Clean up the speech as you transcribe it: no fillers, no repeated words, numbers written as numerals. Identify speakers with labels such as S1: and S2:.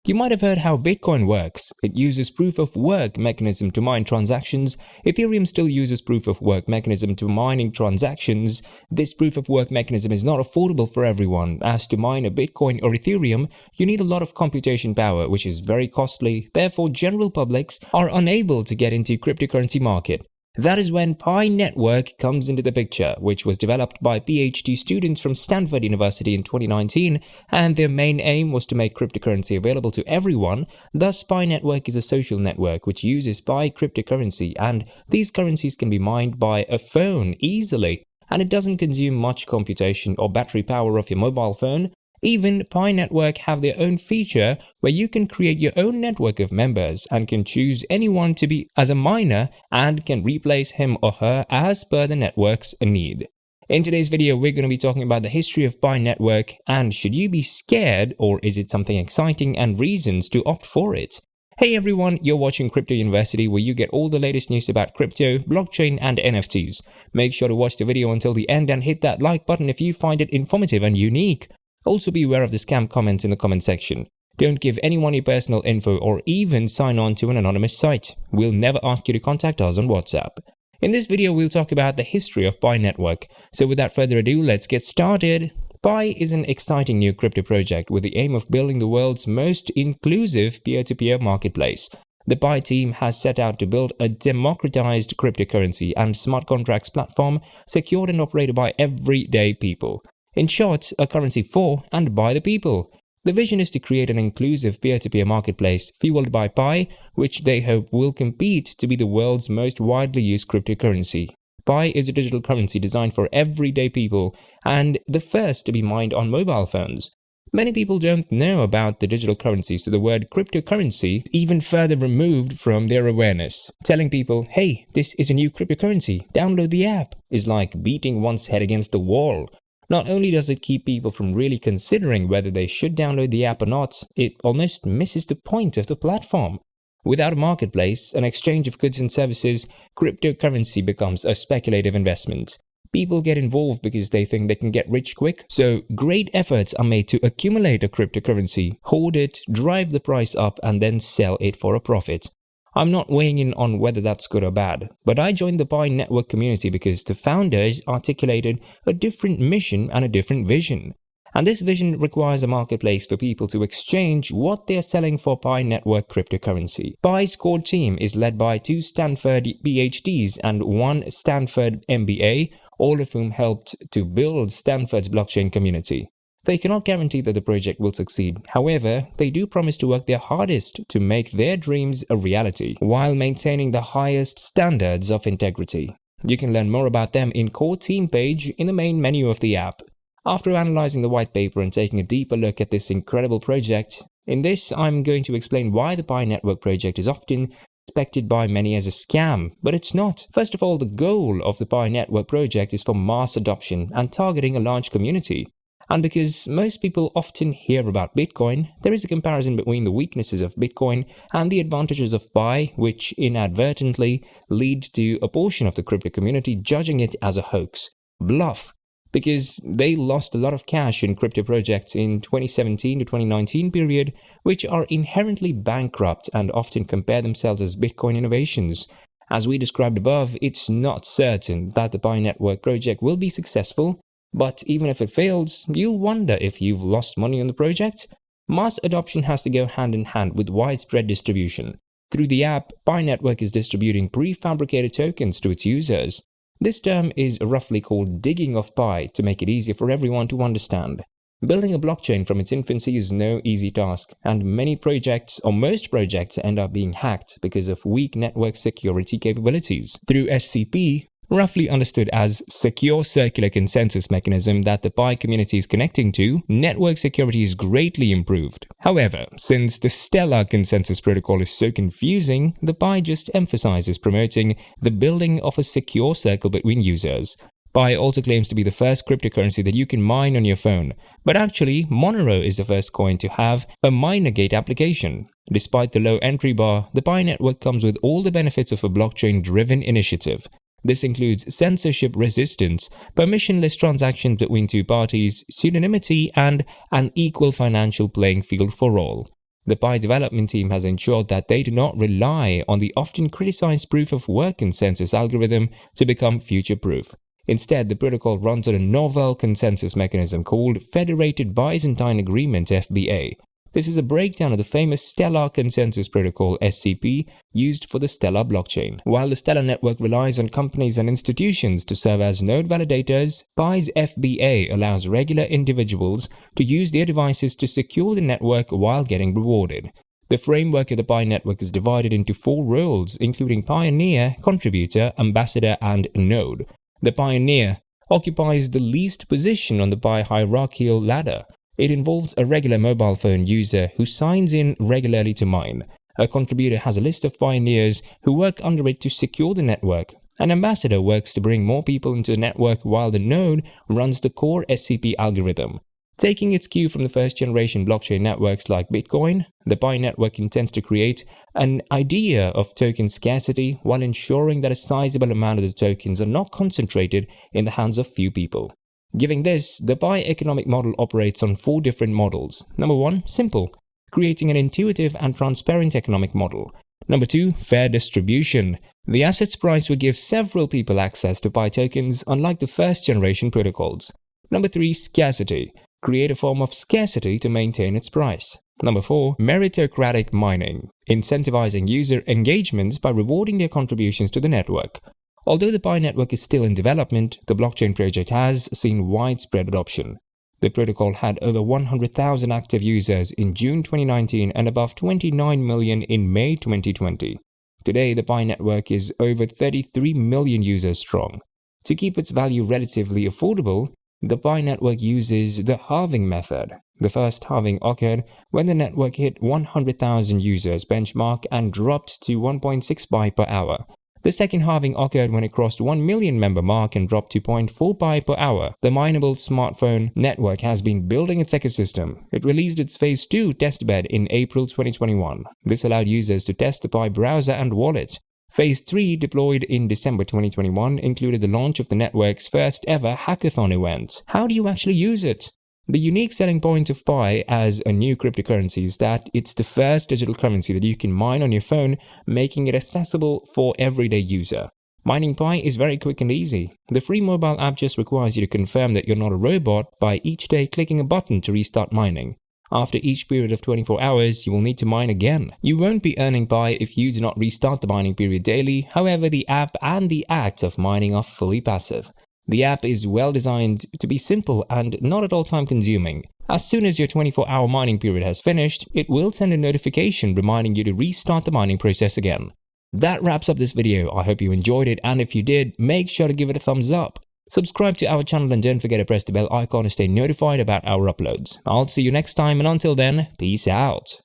S1: You might have heard how Bitcoin works. It uses proof-of-work mechanism to mine transactions. Ethereum still uses proof-of-work mechanism to mining transactions. This proof-of-work mechanism is not affordable for everyone, as to mine a Bitcoin or Ethereum, you need a lot of computation power, which is very costly. Therefore, general publics are unable to get into cryptocurrency market. That is when Pi Network comes into the picture, which was developed by PhD students from Stanford University in 2019, and their main aim was to make cryptocurrency available to everyone. Thus, Pi Network is a social network which uses Pi cryptocurrency, and these currencies can be mined by a phone easily, and it doesn't consume much computation or battery power of your mobile phone. Even Pi Network have their own feature where you can create your own network of members and can choose anyone to be as a miner and can replace him or her as per the network's need. In today's video, we're going to be talking about the history of Pi Network and should you be scared or is it something exciting and reasons to opt for it. Hey everyone, you're watching Crypto University where you get all the latest news about crypto, blockchain and NFTs. Make sure to watch the video until the end and hit that like button if you find it informative and unique. Also be aware of the scam comments in the comment section. Don't give anyone your personal info or even sign on to an anonymous site. We'll never ask you to contact us on WhatsApp. In this video, we'll talk about the history of Pi Network. So without further ado, let's get started. Pi is an exciting new crypto project with the aim of building the world's most inclusive peer-to-peer marketplace. The Pi team has set out to build a democratized cryptocurrency and smart contracts platform secured and operated by everyday people. In short, a currency for and by the people. The vision is to create an inclusive peer-to-peer marketplace fueled by Pi, which they hope will compete to be the world's most widely used cryptocurrency. Pi is a digital currency designed for everyday people and the first to be mined on mobile phones. Many people don't know about the digital currency, so the word cryptocurrency is even further removed from their awareness. Telling people, hey, this is a new cryptocurrency, download the app, is like beating one's head against the wall. Not only does it keep people from really considering whether they should download the app or not, it almost misses the point of the platform. Without a marketplace, an exchange of goods and services, cryptocurrency becomes a speculative investment. People get involved because they think they can get rich quick, so great efforts are made to accumulate a cryptocurrency, hoard it, drive the price up, and then sell it for a profit. I'm not weighing in on whether that's good or bad, but I joined the Pi Network community because the founders articulated a different mission and a different vision. And this vision requires a marketplace for people to exchange what they're selling for Pi Network cryptocurrency. Pi's core team is led by 2 Stanford PhDs and 1 Stanford MBA, all of whom helped to build Stanford's blockchain community. They cannot guarantee that the project will succeed. However, they do promise to work their hardest to make their dreams a reality while maintaining the highest standards of integrity. You can learn more about them in core team page in the main menu of the app. After analyzing the white paper and taking a deeper look at this incredible project, in this I'm going to explain why the Pi Network project is often suspected by many as a scam, but it's not. First of all, the goal of the Pi Network project is for mass adoption and targeting a large community. And because most people often hear about Bitcoin, there is a comparison between the weaknesses of Bitcoin and the advantages of Pi, which inadvertently lead to a portion of the crypto community judging it as a hoax, bluff, because they lost a lot of cash in crypto projects in 2017 to 2019 period, which are inherently bankrupt and often compare themselves as Bitcoin innovations. As we described above, it's not certain that the Pi Network project will be successful. But even if it fails, you'll wonder if you've lost money on the project. Mass adoption has to go hand in hand with widespread distribution. Through the app, Pi Network is distributing prefabricated tokens to its users. This term is roughly called digging of Pi to make it easier for everyone to understand. Building a blockchain from its infancy is no easy task, and many projects or most projects end up being hacked because of weak network security capabilities. Through SCP, roughly understood as Secure Circular Consensus Mechanism that the Pi community is connecting to, network security is greatly improved. However, since the Stellar Consensus Protocol is so confusing, the Pi just emphasizes promoting the building of a secure circle between users. Pi also claims to be the first cryptocurrency that you can mine on your phone, but actually, Monero is the first coin to have a minergate application. Despite the low entry bar, the Pi network comes with all the benefits of a blockchain-driven initiative. This includes censorship resistance, permissionless transactions between 2 parties, pseudonymity, and an equal financial playing field for all. The Pi development team has ensured that they do not rely on the often criticized proof-of-work consensus algorithm to become future-proof. Instead, the protocol runs on a novel consensus mechanism called Federated Byzantine Agreement (FBA). This is a breakdown of the famous Stellar Consensus Protocol (SCP) used for the Stellar blockchain. While the Stellar network relies on companies and institutions to serve as node validators, Pi's FBA allows regular individuals to use their devices to secure the network while getting rewarded. The framework of the Pi network is divided into 4 roles, including Pioneer, Contributor, Ambassador, and Node. The Pioneer occupies the least position on the Pi hierarchical ladder. It involves a regular mobile phone user who signs in regularly to mine. A contributor has a list of pioneers who work under it to secure the network. An ambassador works to bring more people into the network, while the node runs the core SCP algorithm. Taking its cue from the first-generation blockchain networks like Bitcoin, the Pi network intends to create an idea of token scarcity while ensuring that a sizable amount of the tokens are not concentrated in the hands of few people. Given this, the Pi economic model operates on 4 different models. Number 1, simple, creating an intuitive and transparent economic model. Number 2, fair distribution. The assets price will give several people access to Pi tokens, unlike the first-generation protocols. Number 3, scarcity. Create a form of scarcity to maintain its price. Number 4, meritocratic mining. Incentivizing user engagements by rewarding their contributions to the network. Although the Pi network is still in development, the blockchain project has seen widespread adoption. The protocol had over 100,000 active users in June 2019 and above 29 million in May 2020. Today, the Pi network is over 33 million users strong. To keep its value relatively affordable, the Pi network uses the halving method. The first halving occurred when the network hit 100,000 users benchmark and dropped to 1.6 Pi per hour. The second halving occurred when it crossed 1 million member mark and dropped to 0.4 Pi per hour. The mineable smartphone network has been building its ecosystem. It released its Phase 2 testbed in April 2021. This allowed users to test the Pi browser and wallet. Phase 3, deployed in December 2021, included the launch of the network's first ever hackathon event. How do you actually use it? The unique selling point of Pi as a new cryptocurrency is that it's the first digital currency that you can mine on your phone, making it accessible for everyday user. Mining Pi is very quick and easy. The free mobile app just requires you to confirm that you're not a robot by each day clicking a button to restart mining. After each period of 24 hours, you will need to mine again. You won't be earning Pi if you do not restart the mining period daily. However, the app and the act of mining are fully passive. The app is well designed to be simple and not at all time consuming. As soon as your 24-hour mining period has finished, it will send a notification reminding you to restart the mining process again. That wraps up this video. I hope you enjoyed it, and if you did, make sure to give it a thumbs up. Subscribe to our channel and don't forget to press the bell icon to stay notified about our uploads. I'll see you next time, and until then, peace out.